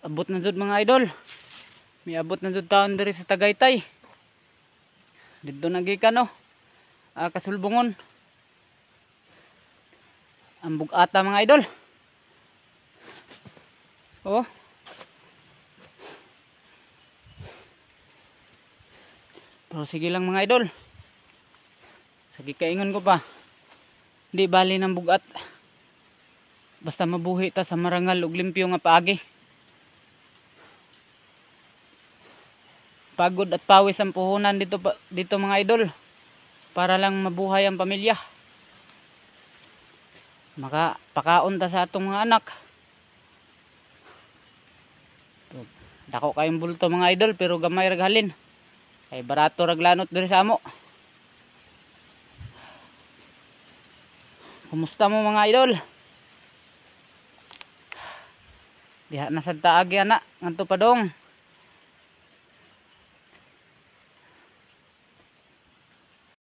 Abot na jud mga idol. May abot na jud taon diri sa Tagaytay. Dito nagikan no. Kasulbungon. Ang bugata mga idol. Oh. Pero sige lang mga idol. Sige kaingon ko pa. Di bali ng bugat. Basta mabuhi ta sa marangal ug limpyo nga paagi. Pagod at pawis ang puhunan dito mga idol. Para lang mabuhay ang pamilya. Makapakaon ta sa atong mga anak. Dako kayong bulto mga idol pero gamay raghalin. Ay barato raglanot diri sa amo. Kumusta mo mga idol? Diha na sad taagi ana ngadto padong.